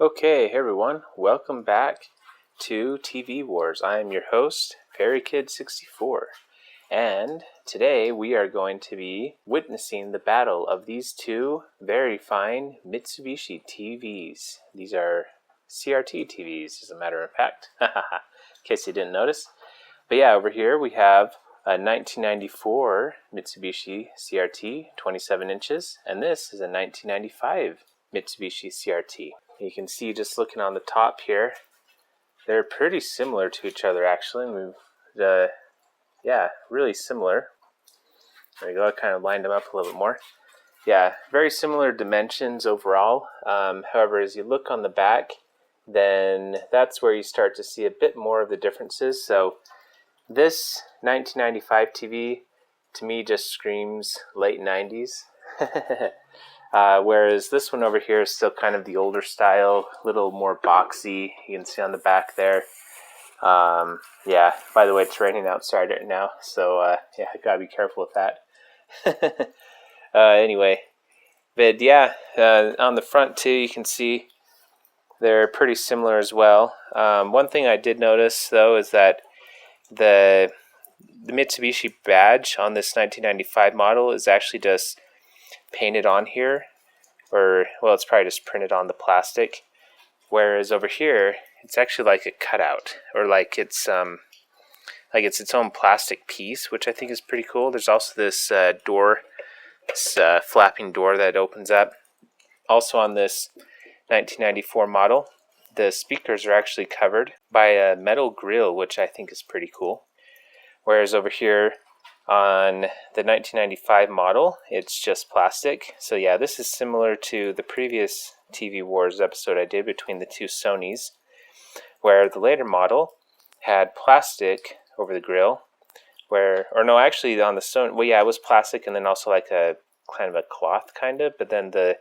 Okay, hey everyone, welcome back to TV Wars. I am your host, FairyKid64, and today we are going to be witnessing the battle of these two very fine Mitsubishi TVs. These are CRT TVs, as a matter of fact, in case you didn't notice. But yeah, over here we have a 1994 Mitsubishi CRT, 27 inches, and this is a 1995 Mitsubishi CRT. You can see just looking on the top here, they're pretty similar to each other actually. Yeah, really similar. There you go, I kind of lined them up a little bit more. Yeah, very similar dimensions overall. However, as you look on the back, then that's where you start to see a bit more of the differences. So this 1995 TV to me just screams late 90s. Whereas this one over here is still kind of the older style, a little more boxy. You can see on the back there. Yeah, by the way, it's raining outside right now, so yeah, I gotta be careful with that. Anyway, but yeah, on the front too, you can see they're pretty similar as well. One thing I did notice though is that the Mitsubishi badge on this 1995 model is actually just painted on here, or well, it's probably just printed on the plastic, whereas over here it's actually like a cutout, or like it's its own plastic piece, which I think is pretty cool. There's also this door, this flapping door that opens up. Also on this 1994 model, the speakers are actually covered by a metal grill, which I think is pretty cool, whereas over here on the 1995 model, it's just plastic. So yeah, this is similar to the previous TV Wars episode I did between the two Sonys, where the later model had plastic over the grill, actually on the Sony, well yeah, it was plastic and then also like a kind of a cloth kind of, but then the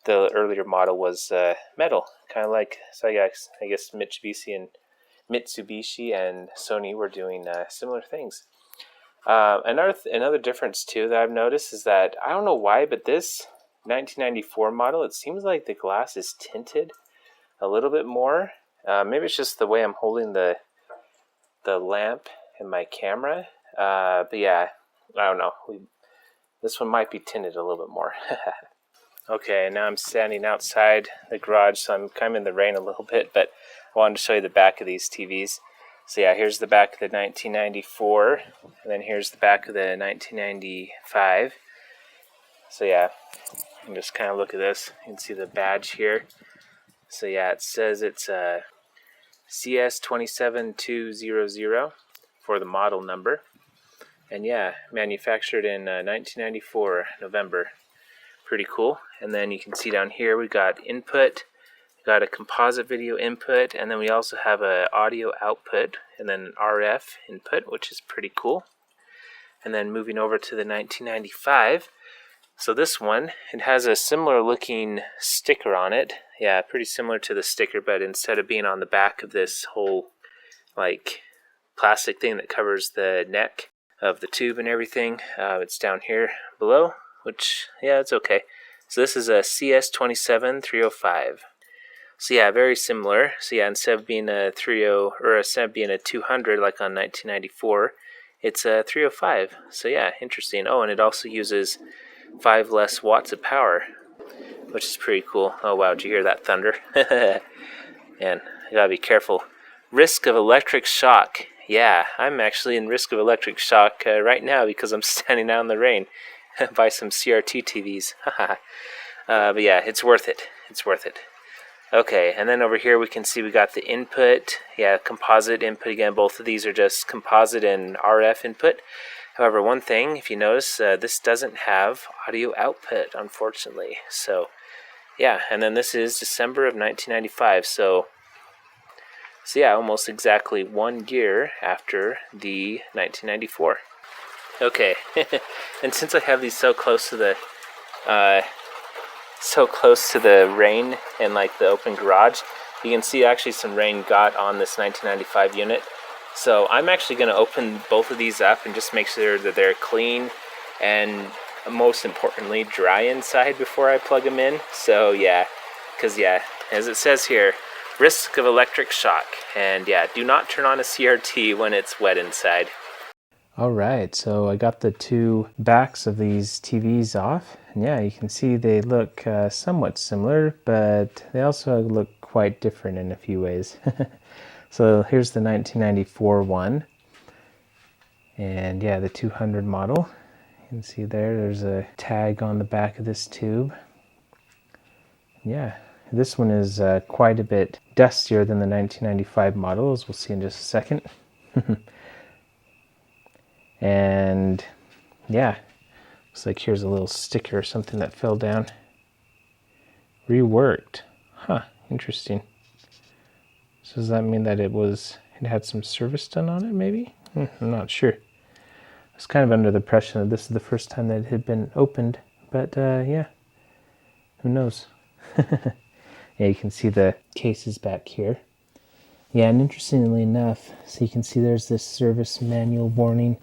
earlier model was metal, kind of like, so I guess Mitsubishi and Sony were doing similar things. Another difference too that I've noticed is that, I don't know why, but this 1994 model, it seems like the glass is tinted a little bit more. Maybe it's just the way I'm holding the lamp in my camera. But yeah, I don't know. This one might be tinted a little bit more. Okay, now I'm standing outside the garage, so I'm kind of in the rain a little bit, but I wanted to show you the back of these TVs. So yeah, here's the back of the 1994, and then here's the back of the 1995. So yeah, you can just kind of look at this. You can see the badge here. So yeah, it says it's CS27200 for the model number. And yeah, manufactured in 1994, November. Pretty cool. And then you can see down here we got input, got a composite video input, and then we also have a audio output and then an RF input, which is pretty cool. And then moving over to the 1995, so this one, it has a similar looking sticker on it. Yeah, pretty similar to the sticker, but instead of being on the back of this whole like plastic thing that covers the neck of the tube and everything, it's down here below, which yeah, it's okay. So this is a CS27305. So yeah, very similar. So yeah, instead of being a 30, or instead of being a 200 like on 1994, it's a 305. So yeah, interesting. Oh, and it also uses 5 less watts of power, which is pretty cool. Oh wow, did you hear that thunder? Man, I gotta be careful. Risk of electric shock. Yeah, I'm actually in risk of electric shock right now because I'm standing out in the rain by some CRT TVs. But yeah, it's worth it. It's worth it. Okay, and then over here we can see we got the input. Yeah, composite input again. Both of these are just composite and RF input. However, one thing, if you notice, this doesn't have audio output, unfortunately. So, yeah, and then this is December of 1995. So yeah, almost exactly 1 year after the 1994. Okay, and since I have these so close to the rain and like the open garage, you can see actually some rain got on this 1995 unit. So I'm actually going to open both of these up and just make sure that they're clean and most importantly dry inside before I plug them in. So yeah, because yeah, as it says here, risk of electric shock. And yeah, do not turn on a CRT when it's wet inside. Alright, so I got the two backs of these TVs off, and yeah, you can see they look somewhat similar, but they also look quite different in a few ways. So here's the 1994 one, and yeah, the 200 model. You can see there's a tag on the back of this tube. Yeah, this one is quite a bit dustier than the 1995 model, as we'll see in just a second. And yeah, looks like here's a little sticker or something that fell down. Reworked. Huh, interesting. So does that mean that it had some service done on it, maybe? I'm not sure. I was kind of under the impression that this is the first time that it had been opened, but yeah, who knows? Yeah, you can see the cases back here. Yeah, and interestingly enough, so you can see there's this service manual warning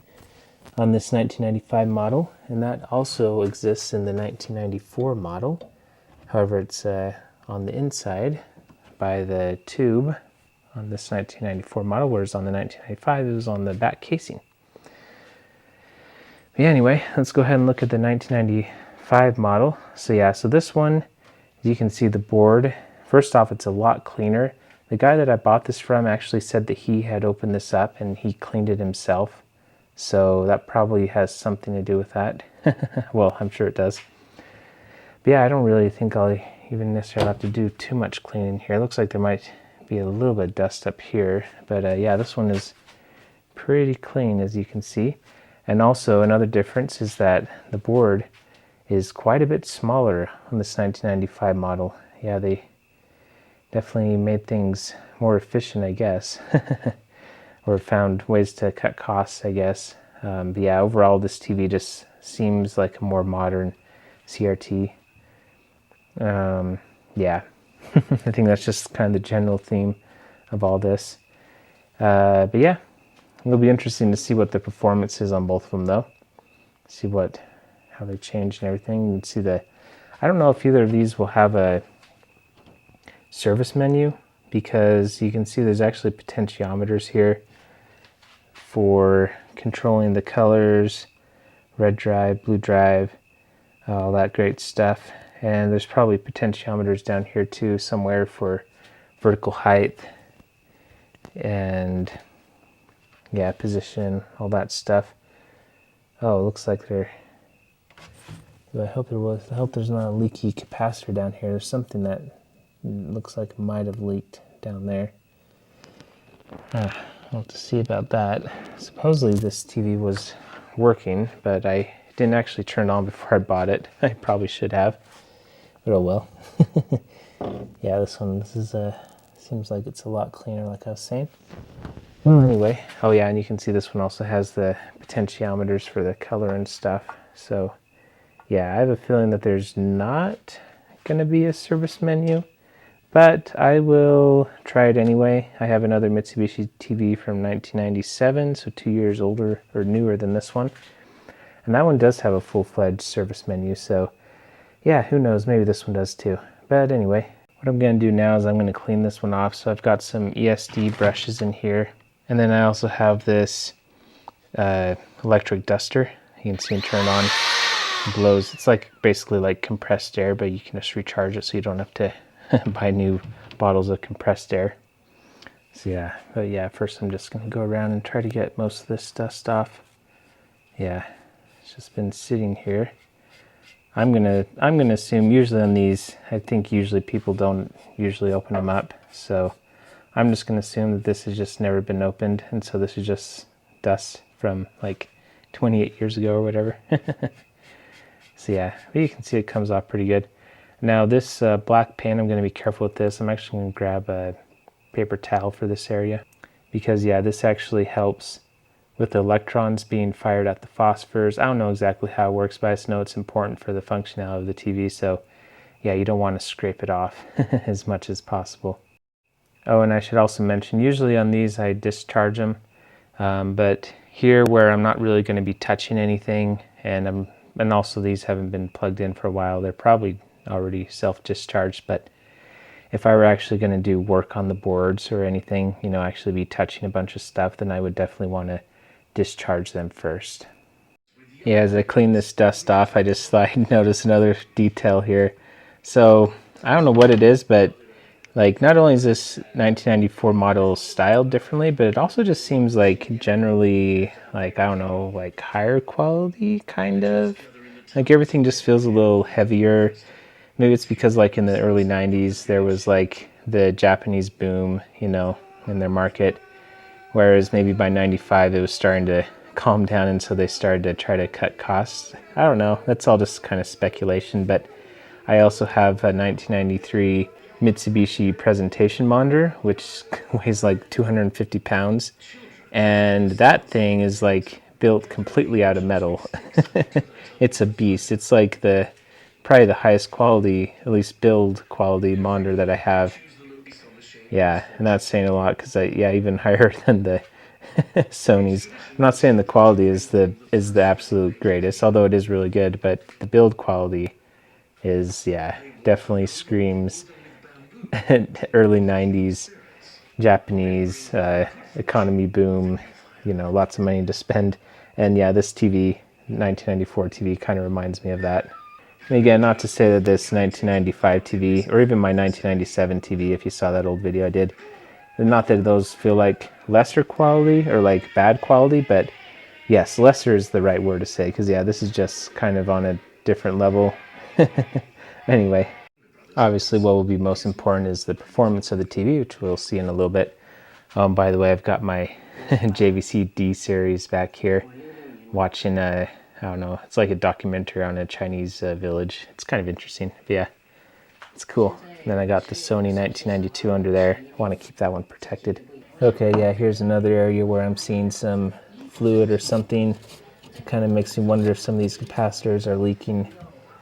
on this 1995 model, and that also exists in the 1994 model. However, it's on the inside by the tube on this 1994 model, whereas on the 1995 it was on the back casing. But yeah, anyway, let's go ahead and look at the 1995 model. So yeah, so this one, as you can see the board, first off, it's a lot cleaner. The guy that I bought this from actually said that he had opened this up and he cleaned it himself. So that probably has something to do with that. Well, I'm sure it does. But yeah, I don't really think I'll even necessarily have to do too much cleaning here. It looks like there might be a little bit of dust up here. But yeah, this one is pretty clean, as you can see. And also another difference is that the board is quite a bit smaller on this 1995 model. Yeah, they definitely made things more efficient, I guess. Or found ways to cut costs, I guess. But yeah, overall this TV just seems like a more modern CRT. Yeah, I think that's just kind of the general theme of all this. But yeah, it'll be interesting to see what the performance is on both of them, though. See how they change and everything. You can see I don't know if either of these will have a service menu, because you can see there's actually potentiometers here for controlling the colors, red drive, blue drive, all that great stuff. And there's probably potentiometers down here too somewhere for vertical height and yeah, position, all that stuff. Oh, it looks like I hope there's not a leaky capacitor down here. There's something that looks like it might have leaked down there. I'll have to see about that. Supposedly this TV was working, but I didn't actually turn it on before I bought it. I probably should have, but oh well. Yeah, this seems like it's a lot cleaner, like I was saying. Well, anyway, oh yeah, and you can see this one also has the potentiometers for the color and stuff. So yeah, I have a feeling that there's not going to be a service menu, but I will try it anyway. I have another Mitsubishi TV from 1997, so 2 years older or newer than this one. And that one does have a full-fledged service menu, so yeah, who knows, maybe this one does too. But anyway, what I'm going to do now is I'm going to clean this one off. So I've got some ESD brushes in here. And then I also have this electric duster. You can see it turn on. It blows. It's like basically like compressed air, but you can just recharge it so you don't have to buy new bottles of compressed air. So yeah, but yeah, first I'm just going to go around and try to get most of this dust off. Yeah, it's just been sitting here. I'm gonna assume usually on these, I think usually people don't usually open them up, so I'm just gonna assume that this has just never been opened, and so this is just dust from like 28 years ago or whatever. So yeah, but you can see it comes off pretty good. Now this black paint, I'm gonna be careful with this. I'm actually gonna grab a paper towel for this area, because yeah, this actually helps with the electrons being fired at the phosphors. I don't know exactly how it works, but I just know it's important for the functionality of the TV. So yeah, you don't want to scrape it off as much as possible. Oh, and I should also mention, usually on these I discharge them, but here where I'm not really going to be touching anything, and also these haven't been plugged in for a while, they're probably already self-discharged, but if I were actually going to do work on the boards or anything, you know, actually be touching a bunch of stuff, then I would definitely want to discharge them first. Yeah, as I clean this dust off, I noticed another detail here. So I don't know what it is, but like not only is this 1994 model styled differently, but it also just seems like generally, like, I don't know, like higher quality kind of. Like everything just feels a little heavier. Maybe it's because like in the early 90s there was like the Japanese boom, you know, in their market. Whereas maybe by 95 it was starting to calm down, and so they started to try to cut costs. I don't know, that's all just kind of speculation, but I also have a 1993 Mitsubishi presentation monitor, which weighs like 250 pounds, and that thing is like built completely out of metal. It's a beast. It's like probably the highest quality, at least build quality monitor that I have. Yeah, and that's saying a lot because even higher than the Sony's. I'm not saying the quality is the absolute greatest, although it is really good, but the build quality is, yeah, definitely screams early 90s Japanese economy boom, you know, lots of money to spend. And yeah, this TV, 1994 TV, kind of reminds me of that. And again, not to say that this 1995 TV, or even my 1997 TV, if you saw that old video I did, not that those feel like lesser quality or like bad quality, but yes, lesser is the right word to say, because yeah, this is just kind of on a different level. Anyway, obviously what will be most important is the performance of the TV, which we'll see in a little bit. By the way, I've got my JVC D series back here, watching I don't know, it's like a documentary on a Chinese village. It's kind of interesting. But yeah, it's cool. And then I got the Sony 1992 under there. I want to keep that one protected. Okay, yeah, here's another area where I'm seeing some fluid or something. It kind of makes me wonder if some of these capacitors are leaking.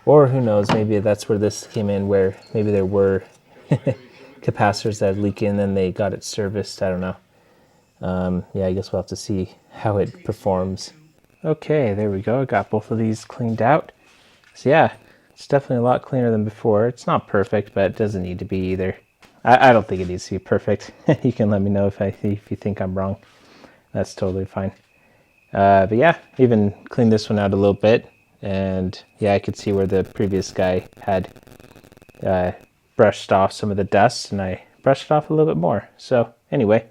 Or who knows, maybe that's where this came in, where maybe there were capacitors that leak in and then they got it serviced. I don't know. Yeah, I guess we'll have to see how it performs. Okay, there we go. I got both of these cleaned out. So yeah, it's definitely a lot cleaner than before. It's not perfect, but it doesn't need to be either. I don't think it needs to be perfect. You can let me know if you think I'm wrong. That's totally fine. But yeah, even cleaned this one out a little bit. And yeah, I could see where the previous guy had brushed off some of the dust, and I brushed it off a little bit more. So anyway,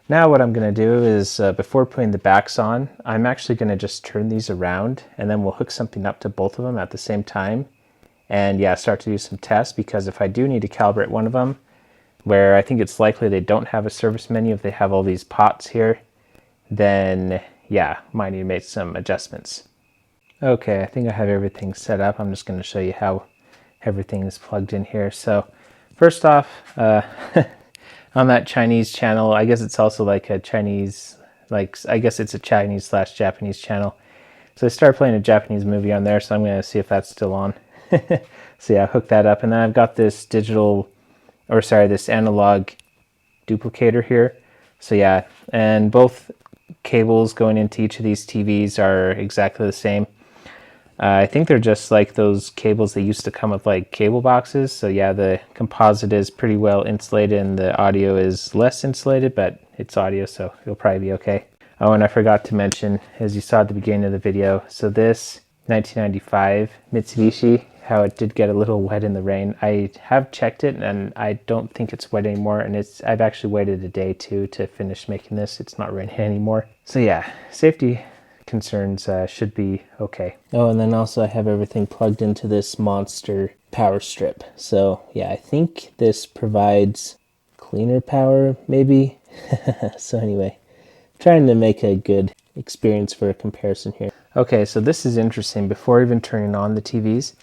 now what I'm going to do is, before putting the backs on, I'm actually going to just turn these around, and then we'll hook something up to both of them at the same time. And yeah, start to do some tests, because if I do need to calibrate one of them, where I think it's likely they don't have a service menu, if they have all these pots here, then yeah, might need to make some adjustments. Okay, I think I have everything set up. I'm just going to show you how everything is plugged in here. So first off, on that Chinese channel, I guess it's also like a Chinese, I guess it's a Chinese/Japanese channel. So I started playing a Japanese movie on there, so I'm going to see if that's still on. So yeah, hook that up. And then I've got this this analog duplicator here. So yeah, and both cables going into each of these TVs are exactly the same. I think they're just like those cables that used to come with like cable boxes. So yeah, the composite is pretty well insulated and the audio is less insulated, but it's audio, so it'll probably be okay. Oh, and I forgot to mention, as you saw at the beginning of the video, so this 1995 Mitsubishi, how it did get a little wet in the rain. I have checked it and I don't think it's wet anymore, and I've actually waited a day too to finish making this. It's not raining anymore. So yeah, safety concerns should be okay. Oh, and then also I have everything plugged into this monster power strip. So yeah, I think this provides cleaner power, maybe. So anyway, trying to make a good experience for a comparison here. Okay, so this is interesting. Before even turning on the TVs,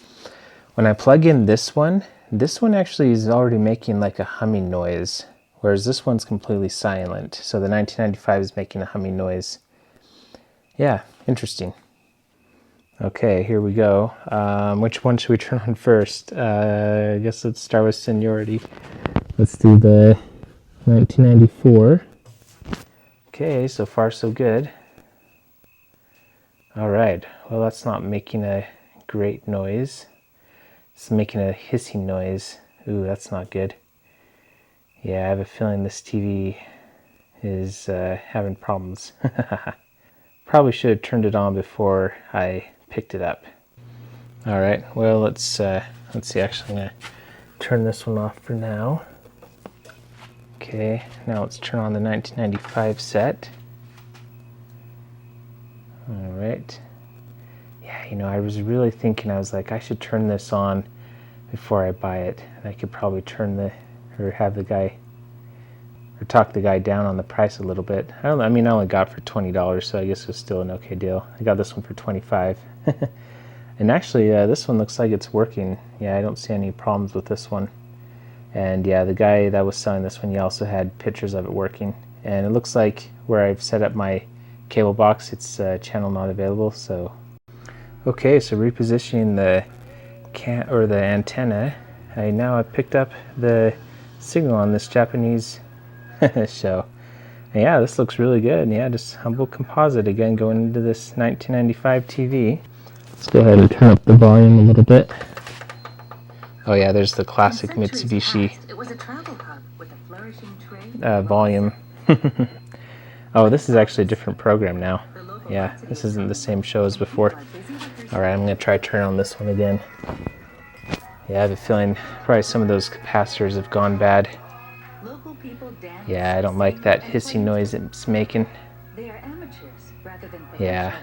when I plug in this one actually is already making like a humming noise, whereas this one's completely silent. So the 1995 is making a humming noise. Yeah, interesting. Okay, here we go. Which one should we turn on first? I guess let's start with seniority. Let's do the 1994. Okay, so far so good. All right, well, that's not making a great noise. It's making a hissing noise. Ooh, that's not good. Yeah, I have a feeling this TV is having problems. Probably should have turned it on before I picked it up. All right, well, let's see. Actually, I'm gonna turn this one off for now. Okay, now let's turn on the 1995 set. All right. Yeah, you know, I was really thinking, I was like, I should turn this on before I buy it. And I could probably have the guy, or talk the guy down on the price a little bit. I mean, I only got it for $20, so I guess it was still an okay deal. I got this one for $25. And actually, this one looks like it's working. Yeah, I don't see any problems with this one. And yeah, the guy that was selling this one, he also had pictures of it working. And it looks like where I've set up my cable box, it's channel not available. So, okay, so repositioning the antenna, I've picked up the signal on this Japanese show. And yeah, this looks really good. And yeah, just humble composite again going into this 1995 TV. Let's go ahead and turn up the volume a little bit. Oh yeah, there's the classic Mitsubishi volume. Oh, this is actually a different program now. Yeah, this isn't the same show as before. Alright, I'm going to try turn on this one again. Yeah, I have a feeling probably some of those capacitors have gone bad. Yeah, I don't like that hissing noise it's making. Yeah.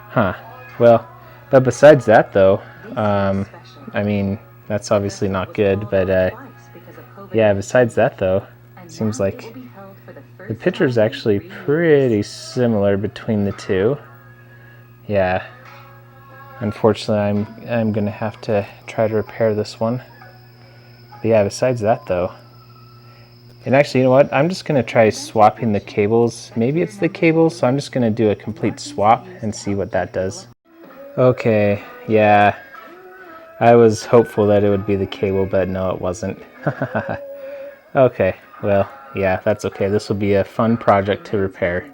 Huh. Well, but besides that though, I mean, that's obviously not good, but yeah, besides that though, it seems like the picture is actually pretty similar between the two. Yeah. Unfortunately, I'm gonna have to try to repair this one. But yeah, besides that though, and actually, you know what? I'm just gonna try swapping the cables. Maybe it's the cables, so I'm just gonna do a complete swap and see what that does. Okay, yeah. I was hopeful that it would be the cable, but no, it wasn't. Okay, well, yeah, that's okay. This will be a fun project to repair.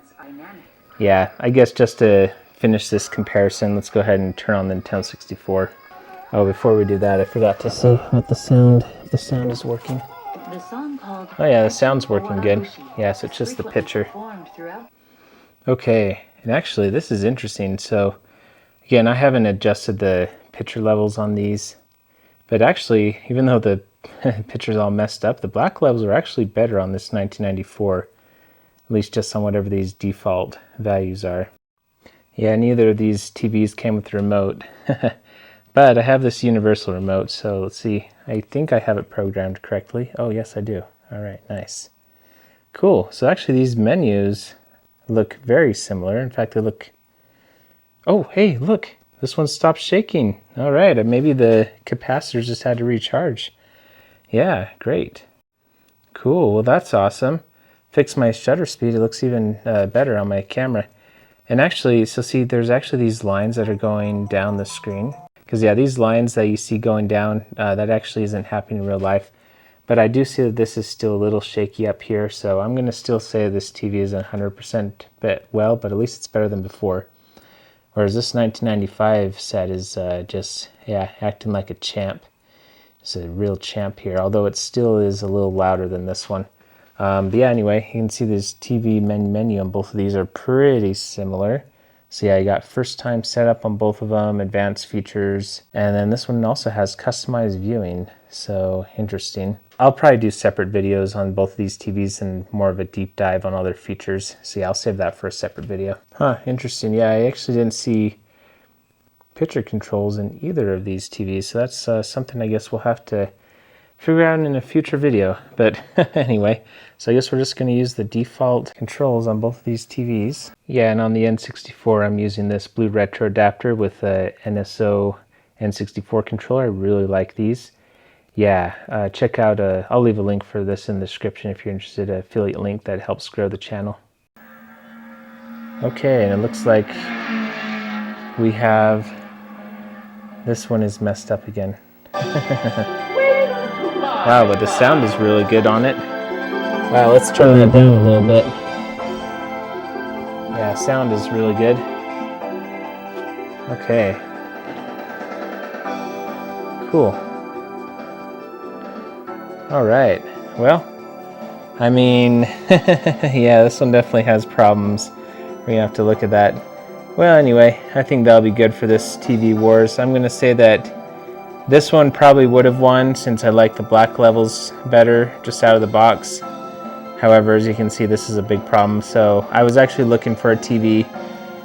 Yeah, I guess just to finish this comparison, let's go ahead and turn on the Nintendo 64. Oh, before we do that, I forgot to see what if the sound is working. Oh yeah, the sound's working good. Yeah, so it's just the picture. Okay, and actually this is interesting. So again, I haven't adjusted the picture levels on these, but actually, even though the picture's all messed up, the black levels are actually better on this 1994, at least just on whatever these default values are. Yeah, neither of these TVs came with a remote, but I have this universal remote, so let's see. I think I have it programmed correctly. Oh, yes, I do. All right, nice. Cool. So actually these menus look very similar. In fact, they look... Oh, hey, look. This one stopped shaking. All right, maybe the capacitors just had to recharge. Yeah, great. Cool, well that's awesome. Fix my shutter speed, it looks even better on my camera. And actually, so see, there's actually these lines that are going down the screen. Because yeah, these lines that you see going down, that actually isn't happening in real life. But I do see that this is still a little shaky up here, so I'm going to still say this TV isn't 100% well, but at least it's better than before. Whereas this 1995 set is just, yeah, acting like a champ. It's a real champ here, although it still is a little louder than this one. But yeah, anyway, you can see this TV menu on both of these are pretty similar. So yeah, you got first time setup on both of them, advanced features, and then this one also has customized viewing, so interesting. I'll probably do separate videos on both of these TVs and more of a deep dive on other features. So yeah, I'll save that for a separate video. Huh, interesting. Yeah, I actually didn't see picture controls in either of these TVs, so that's something I guess we'll have to figure out in a future video. But anyway, so I guess we're just going to use the default controls on both of these TVs. Yeah, and on the N64 I'm using this BlueRetro Adapter with a NSO N64 controller. I really like these. Yeah, check out, I'll leave a link for this in the description if you're interested, an affiliate link that helps grow the channel. Okay, and it looks like we have, this one is messed up again. Wow, but the sound is really good on it. Wow, let's turn that down a little bit. Yeah, sound is really good. Okay. Cool. All right, well, I mean, yeah, this one definitely has problems. We're gonna have to look at that. Well, anyway, I think that'll be good for this TV Wars. I'm gonna say that this one probably would have won since I like the black levels better just out of the box. However, as you can see, this is a big problem. So I was actually looking for a TV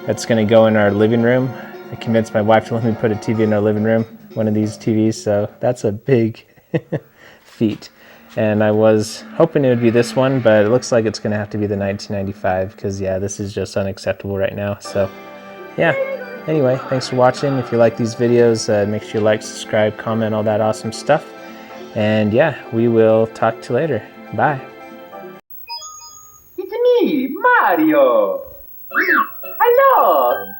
that's gonna go in our living room. I convinced my wife to let me put a TV in our living room, one of these TVs, so that's a big feat. And I was hoping it would be this one, but it looks like it's gonna have to be the 1995 because yeah, this is just unacceptable right now. So yeah, anyway, thanks for watching. If you like these videos, make sure you like, subscribe, comment, all that awesome stuff. And yeah, we will talk to you later. Bye. It's me, Mario! Hello!